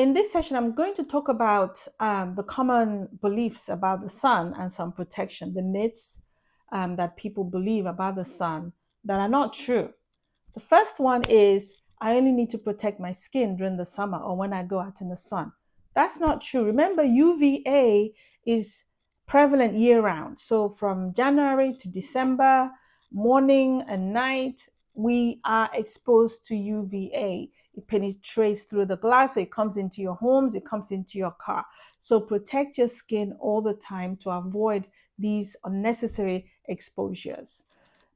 In this session, I'm going to talk about the common beliefs about the sun and some protection, the myths that people believe about the sun that are not true. The first one is I only need to protect my skin during the summer or when I go out in the sun. That's not true. Remember, UVA is prevalent year round. So from January to December, morning and night, we are exposed to UVA. It penetrates through the glass, so it comes into your homes, it comes into your car. So protect your skin all the time to avoid these unnecessary exposures.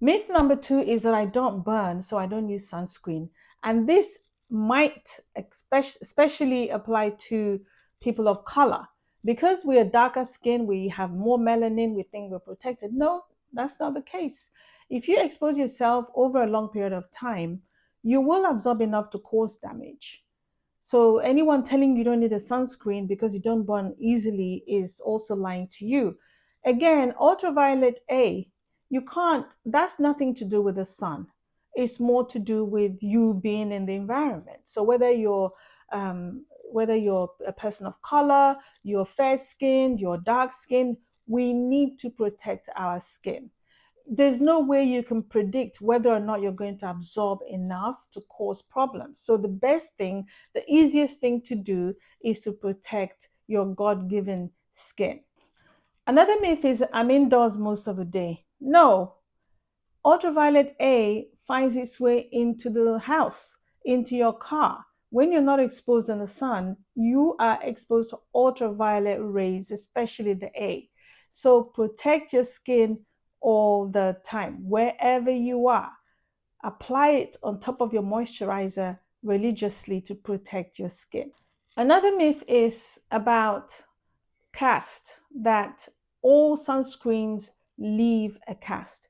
Myth number two is that I don't burn, so I don't use sunscreen. And this might especially apply to people of color. Because we are darker skin, we have more melanin, we think we're protected. No, that's not the case. If you expose yourself over a long period of time, you will absorb enough to cause damage. So anyone telling you don't need a sunscreen because you don't burn easily is also lying to you. Again, ultraviolet A, you can't, that's nothing to do with the sun. It's more to do with you being in the environment. So whether you're a person of color, you're fair skinned, you're dark skinned, we need to protect our skin. There's no way you can predict whether or not you're going to absorb enough to cause problems. So the best thing, the easiest thing to do is to protect your God-given skin. Another myth is I'm indoors most of the day. No, ultraviolet A finds its way into the house, into your car. When you're not exposed in the sun, you are exposed to ultraviolet rays, especially the A. So protect your skin all the time, wherever you are. Apply it on top of your moisturizer religiously to protect your skin. Another myth is about cast, that all sunscreens leave a cast.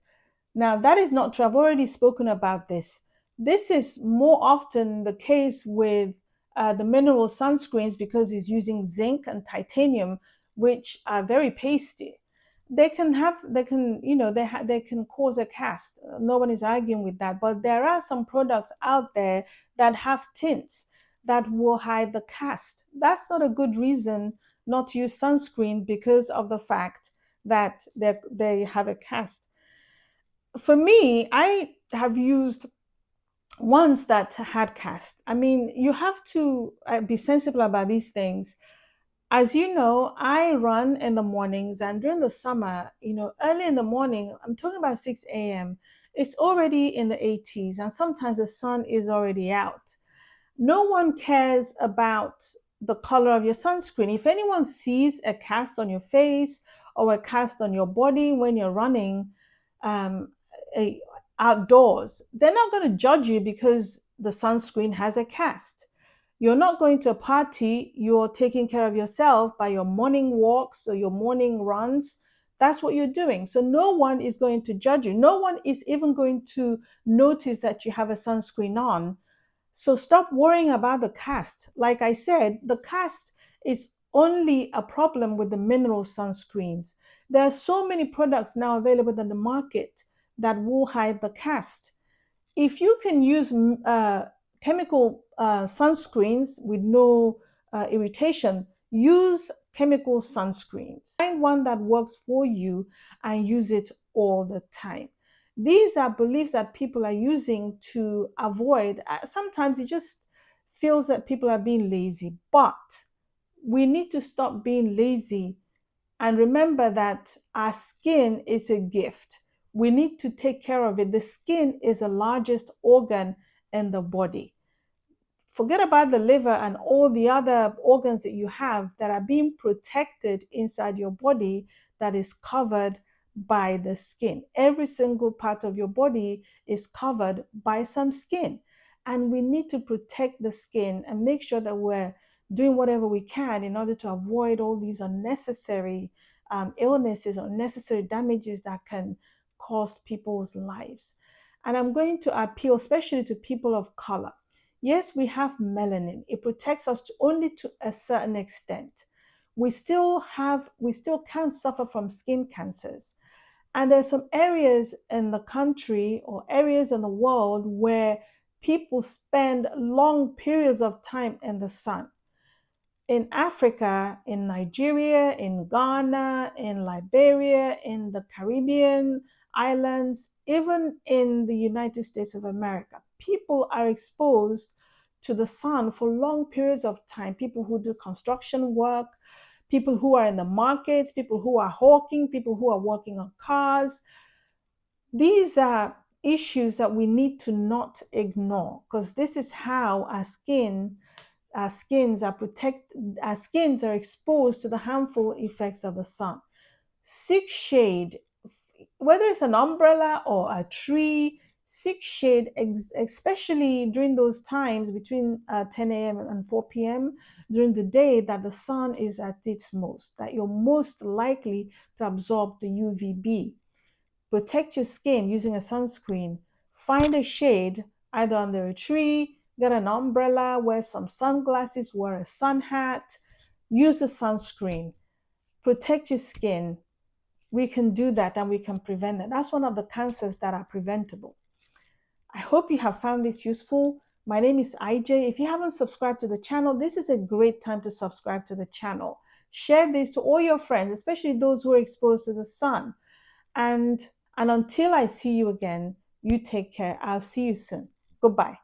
Now, that is not true. I've already spoken about this. This is more often the case with the mineral sunscreens because it's using zinc and titanium, which are very pasty. They can cause a cast. No one is arguing with that. But there are some products out there that have tints that will hide the cast. That's not a good reason not to use sunscreen because of the fact that they have a cast. For me, I have used ones that had cast. I mean, you have to be sensible about these things. As you know, I run in the mornings, and during the summer, early in the morning, I'm talking about 6 a.m., it's already in the 80s, and sometimes the sun is already out. No one cares about the color of your sunscreen. If anyone sees a cast on your face or a cast on your body when you're running um, a, outdoors, they're not going to judge you because the sunscreen has a cast. You're not going to a party, you're taking care of yourself by your morning walks or your morning runs. That's what you're doing. So no one is going to judge you. No one is even going to notice that you have a sunscreen on. So stop worrying about the cast. Like I said, the cast is only a problem with the mineral sunscreens. There are so many products now available in the market that will hide the cast. If you can use chemical sunscreens with no irritation, use chemical sunscreens. Find one that works for you and use it all the time. These are beliefs that people are using to avoid. Sometimes it just feels that people are being lazy, but we need to stop being lazy and remember that our skin is a gift. We need to take care of it. The skin is the largest organ in the body. Forget about the liver and all the other organs that you have that are being protected inside your body that is covered by the skin. Every single part of your body is covered by some skin. And we need to protect the skin and make sure that we're doing whatever we can in order to avoid all these unnecessary illnesses, unnecessary damages that can cost people's lives. And I'm going to appeal especially to people of color. Yes, we have melanin. It protects us only to a certain extent. We still can suffer from skin cancers. And there's some areas in the country or areas in the world where people spend long periods of time in the sun. in Africa, in Nigeria, in Ghana, in Liberia, in the Caribbean islands, even in the United States of America, people are exposed to the sun for long periods of time. People who do construction work, people who are in the markets, people who are hawking, people who are working on cars. These are issues that we need to not ignore, because this is how our skins are protected, our skins are exposed to the harmful effects of the sun. Seek shade, whether it's an umbrella or a tree. Seek shade, especially during those times between 10 a.m. and 4 p.m. during the day that the sun is at its most, that you're most likely to absorb the UVB. Protect your skin using a sunscreen. Find a shade, either under a tree, get an umbrella, wear some sunglasses, wear a sun hat, use a sunscreen. Protect your skin. We can do that and we can prevent it. That's one of the cancers that are preventable. I hope you have found this useful. My name is IJ. If you haven't subscribed to the channel, this is a great time to subscribe to the channel. Share this to all your friends, especially those who are exposed to the sun. And until I see you again, you take care. I'll see you soon. Goodbye.